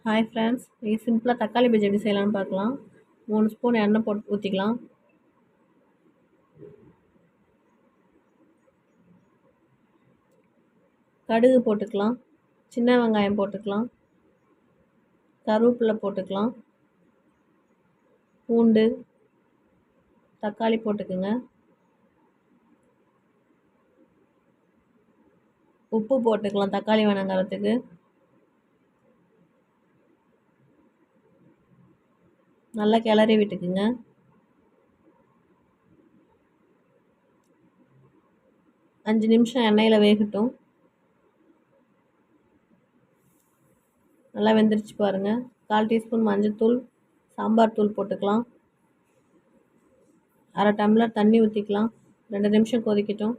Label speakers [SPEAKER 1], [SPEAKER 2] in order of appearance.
[SPEAKER 1] Hi friends, இது சிம்பிளாக தக்காளி பஜ்ஜி எப்படி செய்யலாம்னு பார்க்கலாம். 3 ஸ்பூன் எண்ணெய் போட்டு ஊற்றிக்கலாம். கடுகு போட்டுக்கலாம். சின்ன வெங்காயம் போட்டுக்கலாம். கருவேப்பிலை போட்டுக்கலாம். பூண்டு, தக்காளி போட்டுக்குங்க. உப்பு போட்டுக்கலாம் தக்காளி வணங்குறதுக்கு. நல்லா கிளறி விட்டுக்குங்க. அஞ்சு நிமிஷம் எண்ணெயில் வேகட்டும். நல்லா வெந்துருச்சு பாருங்கள். 1/4 டீஸ்பூன் மஞ்சள்தூள், சாம்பார் தூள் போட்டுக்கலாம். 1/2 டம்ளர் தண்ணி ஊற்றிக்கலாம். 2 நிமிஷம் கொதிக்கட்டும்.